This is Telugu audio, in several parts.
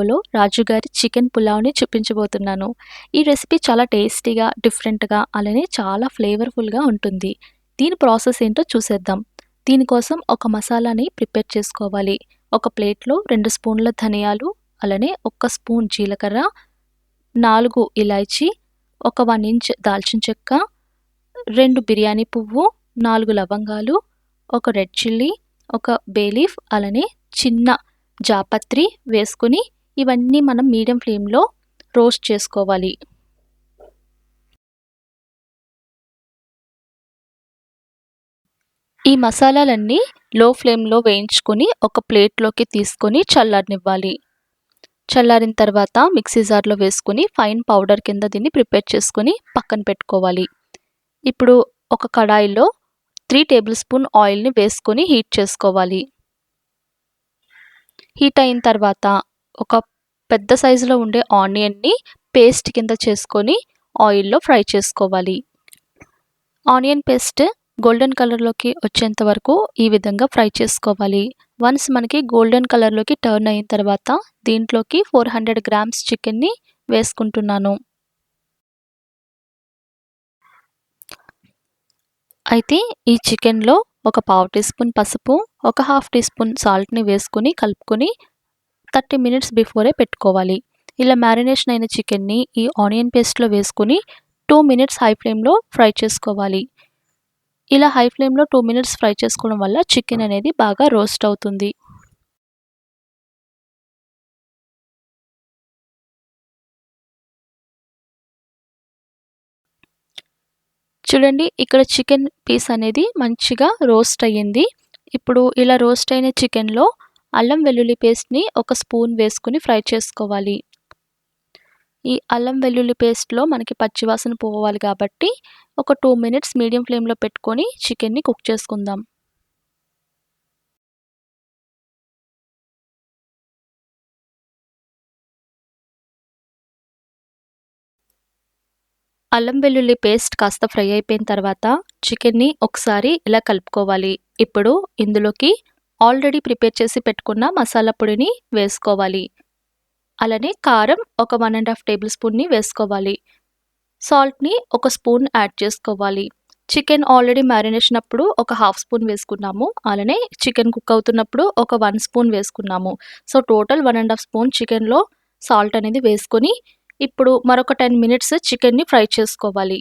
వీడియోలో రాజుగారి చికెన్ పులావ్‌ని చూపించబోతున్నాను. ఈ రెసిపీ చాలా టేస్టీగా, డిఫరెంట్‌గా అలానే చాలా ఫ్లేవర్‌ఫుల్‌గా ఉంటుంది. దీని ప్రాసెస్ ఏంటో చూసేద్దాం. దీనికోసం ఒక మసాలాని ప్రిపేర్ చేసుకోవాలి. ఒక ప్లేట్‌లో 2 స్పూన్ల ధనియాలు, అలానే 1 స్పూన్ జీలకర్ర, 4 ఇలాచీ, ఒక 1 ఇంచ్ దాల్చిన చెక్క, 2 బిర్యానీ పువ్వు, 4 లవంగాలు, ఒక రెడ్ చిల్లీ, ఒక బే లీఫ్ అలానే చిన్న జాపత్రి వేసుకొని ఇవన్నీ మనం మీడియం ఫ్లేమ్‌లో రోస్ట్ చేసుకోవాలి. ఈ మసాలాలన్నీ లో ఫ్లేమ్‌లో వేయించుకొని ఒక ప్లేట్‌లోకి తీసుకొని చల్లారనివ్వాలి. చల్లారిన తర్వాత మిక్సీ జార్‌లో వేసుకొని ఫైన్ పౌడర్ కింద దీన్ని ప్రిపేర్ చేసుకొని పక్కన పెట్టుకోవాలి. ఇప్పుడు ఒక కడాయిలో 3 టేబుల్ స్పూన్ ఆయిల్‌ని వేసుకొని హీట్ చేసుకోవాలి. హీట్ అయిన తర్వాత ఒక పెద్ద సైజులో ఉండే ఆనియన్‌ని పేస్ట్ కింద చేసుకొని ఆయిల్‌లో ఫ్రై చేసుకోవాలి. ఆనియన్ పేస్ట్ గోల్డెన్ కలర్‌లోకి వచ్చేంత వరకు ఈ విధంగా ఫ్రై చేసుకోవాలి. వన్స్ మనకి గోల్డెన్ కలర్‌లోకి టర్న్ అయిన తర్వాత దీంట్లోకి 400 గ్రామ్స్ చికెన్‌ని వేసుకుంటున్నాను. అయితే ఈ చికెన్‌లో ఒక పావు టీ స్పూన్ పసుపు, ఒక హాఫ్ టీ స్పూన్ సాల్ట్‌ని వేసుకొని కలుపుకొని 30 మినిట్స్ బిఫోరే పెట్టుకోవాలి. ఇలా మ్యారినేషన్ అయిన చికెన్‌ని ఈ ఆనియన్ పేస్ట్‌లో వేసుకొని 2 మినిట్స్ హై ఫ్లేమ్‌లో ఫ్రై చేసుకోవాలి. ఇలా హై ఫ్లేమ్‌లో 2 మినిట్స్ ఫ్రై చేసుకోవడం వల్ల చికెన్ అనేది బాగా రోస్ట్ అవుతుంది. చూడండి, ఇక్కడ చికెన్ పీస్ అనేది మంచిగా రోస్ట్ అయ్యింది. ఇప్పుడు ఇలా రోస్ట్ అయిన చికెన్‌లో అల్లం వెల్లుల్లి పేస్ట్‌ని ఒక స్పూన్ వేసుకొని ఫ్రై చేసుకోవాలి. ఈ అల్లం వెల్లుల్లి పేస్ట్‌లో మనకి పచ్చివాసన పోవాలి కాబట్టి ఒక 2 మినిట్స్ మీడియం ఫ్లేమ్‌లో పెట్టుకొని చికెన్‌ని కుక్ చేసుకుందాం. అల్లం వెల్లుల్లి పేస్ట్ కాస్త ఫ్రై అయిపోయిన తర్వాత చికెన్‌ని ఒకసారి ఇలా కలుపుకోవాలి. ఇప్పుడు ఇందులోకి ఆల్రెడీ ప్రిపేర్ చేసి పెట్టుకున్న మసాలా పొడిని వేసుకోవాలి. అలానే కారం ఒక 1 ½ టేబుల్ స్పూన్‌ని వేసుకోవాలి. సాల్ట్‌ని ఒక స్పూన్ యాడ్ చేసుకోవాలి. చికెన్ ఆల్రెడీ మ్యారినేషన్ అప్పుడు ఒక హాఫ్ స్పూన్ వేసుకున్నాము. అలానే చికెన్ కుక్ అవుతున్నప్పుడు ఒక 1 స్పూన్ వేసుకున్నాము. సో టోటల్ 1 ½ స్పూన్ చికెన్‌లో సాల్ట్ అనేది వేసుకొని ఇప్పుడు మరొక 10 మినిట్స్ చికెన్‌ని ఫ్రై చేసుకోవాలి.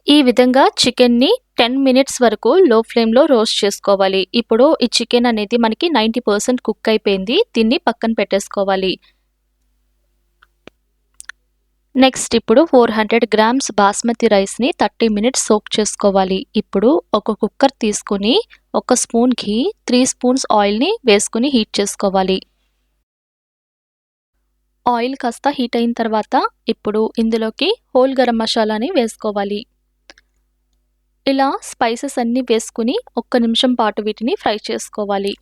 ఈ విధంగా చికెన్‌ని 10 మినిట్స్ వరకు లో ఫ్లేమ్‌లో రోస్ట్ చేసుకోవాలి. ఇప్పుడు ఈ చికెన్ అనేది మనకి 90% కుక్ అయిపోయింది. దీన్ని పక్కన పెట్టేసుకోవాలి. నెక్స్ట్ ఇప్పుడు 400 గ్రామ్స్ బాస్మతి రైస్‌ని 30 మినిట్స్ సోక్ చేసుకోవాలి. ఇప్పుడు ఒక కుక్కర్ తీసుకొని ఒక స్పూన్ ఘీ, 3 స్పూన్స్ ఆయిల్‌ని వేసుకొని హీట్ చేసుకోవాలి. ఆయిల్ కాస్త హీట్ అయిన తర్వాత ఇప్పుడు ఇందులోకి హోల్ గరం మసాలాని వేసుకోవాలి. ఇలా స్పైసెస్ అన్నీ వేసుకుని ఒక్క నిమిషం పాటు వీటిని ఫ్రై చేసుకోవాలి.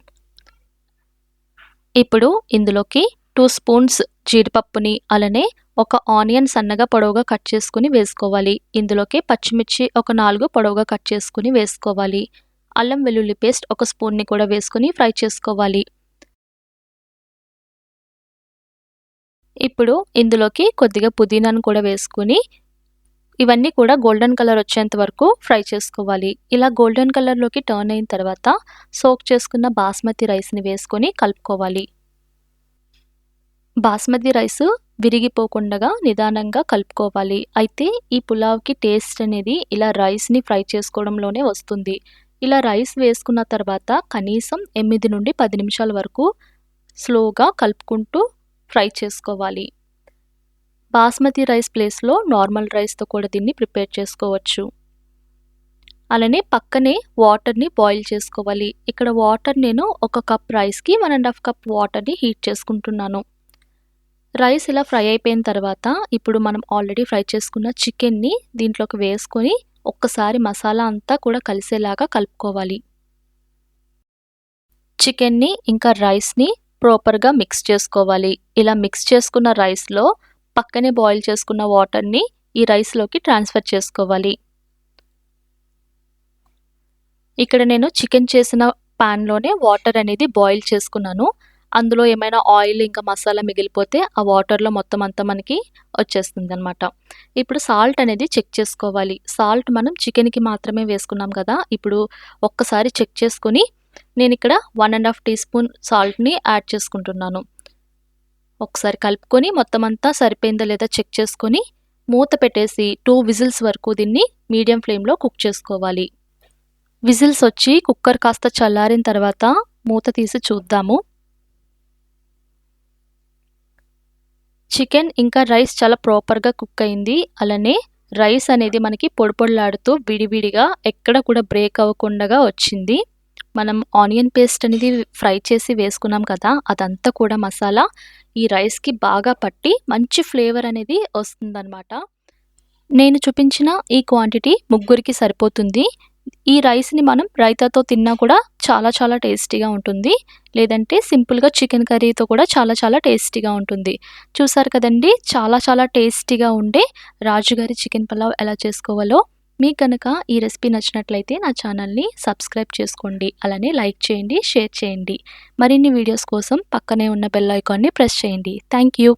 ఇప్పుడు ఇందులోకి 2 స్పూన్స్ జీడిపప్పుని అలానే ఒక ఆనియన్ సన్నగా పొడవుగా కట్ చేసుకుని వేసుకోవాలి. ఇందులోకి పచ్చిమిర్చి ఒక 4 పొడవుగా కట్ చేసుకుని వేసుకోవాలి. అల్లం వెల్లుల్లి పేస్ట్ ఒక స్పూన్‌ని కూడా వేసుకొని ఫ్రై చేసుకోవాలి. ఇప్పుడు ఇందులోకి కొద్దిగా పుదీనాను కూడా వేసుకొని ఇవన్నీ కూడా గోల్డెన్ కలర్ వచ్చేంత వరకు ఫ్రై చేసుకోవాలి. ఇలా గోల్డెన్ కలర్‌లోకి టర్న్ అయిన తర్వాత సోక్ చేసుకున్న బాస్మతి రైస్‌ని వేసుకొని కలుపుకోవాలి. బాస్మతి రైస్ విరిగిపోకుండగా నిదానంగా కలుపుకోవాలి. అయితే ఈ పులావ్‌కి టేస్ట్ అనేది ఇలా రైస్‌ని ఫ్రై చేసుకోవడంలోనే వస్తుంది. ఇలా రైస్ వేసుకున్న తర్వాత కనీసం 8 నుండి 10 నిమిషాల వరకు స్లోగా కలుపుకుంటూ ఫ్రై చేసుకోవాలి. బాస్మతి రైస్ ప్లేస్‌లో నార్మల్ రైస్‌తో కూడా దీన్ని ప్రిపేర్ చేసుకోవచ్చు. అలానే పక్కనే వాటర్‌ని బాయిల్ చేసుకోవాలి. ఇక్కడ వాటర్ నేను ఒక కప్ రైస్‌కి 1 ½ కప్ వాటర్‌ని హీట్ చేసుకుంటున్నాను. రైస్ ఇలా ఫ్రై అయిపోయిన తర్వాత ఇప్పుడు మనం ఆల్రెడీ ఫ్రై చేసుకున్న చికెన్‌ని దీంట్లోకి వేసుకొని ఒక్కసారి మసాలా అంతా కూడా కలిసేలాగా కలుపుకోవాలి. చికెన్‌ని ఇంకా రైస్‌ని ప్రాపర్‌గా మిక్స్ చేసుకోవాలి. ఇలా మిక్స్ చేసుకున్న రైస్‌లో పక్కనే బాయిల్ చేసుకున్న వాటర్‌ని ఈ రైస్‌లోకి ట్రాన్స్‌ఫర్ చేసుకోవాలి. ఇక్కడ నేను చికెన్ చేసిన పాన్‌లోనే వాటర్ అనేది బాయిల్ చేసుకున్నాను. అందులో ఏమైనా ఆయిల్ ఇంకా మసాలా మిగిలిపోతే ఆ వాటర్‌లో మొత్తం అంతా మనకి వచ్చేస్తుందనమాట. ఇప్పుడు సాల్ట్ అనేది చెక్ చేసుకోవాలి. సాల్ట్ మనం చికెన్‌కి మాత్రమే వేసుకున్నాం కదా! ఇప్పుడు ఒక్కసారి చెక్ చేసుకొని నేనిక్కడ 1 ½ టీ స్పూన్ సాల్ట్‌ని యాడ్ చేసుకుంటున్నాను. ఒకసారి కలుపుకొని మొత్తం అంతా సరిపోయిందా లేదా చెక్ చేసుకొని మూత పెట్టేసి 2 విజిల్స్ వరకు దీన్ని మీడియం ఫ్లేమ్‌లో కుక్ చేసుకోవాలి. విజిల్స్ వచ్చి కుక్కర్ కాస్త చల్లారిన తర్వాత మూత తీసి చూద్దాము. చికెన్ ఇంకా రైస్ చాలా ప్రాపర్‌గా కుక్ అయింది. అలానే రైస్ అనేది మనకి పొడి పొడిలాడుతూ విడివిడిగా ఎక్కడ కూడా బ్రేక్ అవ్వకుండగా వచ్చింది. మనం ఆనియన్ పేస్ట్ అనేది ఫ్రై చేసి వేసుకున్నాం కదా! అదంతా కూడా మసాలా ఈ రైస్‌కి బాగా పట్టి మంచి ఫ్లేవర్ అనేది వస్తుందనమాట. నేను చూపించిన ఈ క్వాంటిటీ ముగ్గురికి సరిపోతుంది. ఈ రైస్‌ని మనం రైతాతో తిన్నా కూడా చాలా చాలా టేస్టీగా ఉంటుంది. లేదంటే సింపుల్‌గా చికెన్ కర్రీతో కూడా చాలా చాలా టేస్టీగా ఉంటుంది. చూసారు కదండీ! చాలా చాలా టేస్టీగా ఉండే రాజుగారి చికెన్ పలావ్ ఎలా చేసుకోవాలో. మీకు గనక ఈ రెసిపీ నచ్చినట్లయితే నా ఛానల్‌ని సబ్స్క్రైబ్ చేసుకోండి. అలానే లైక్ చేయండి, షేర్ చేయండి. మరిన్ని వీడియోస్ కోసం పక్కనే ఉన్న బెల్ ఐకాన్‌ని ప్రెస్ చేయండి. Thank you.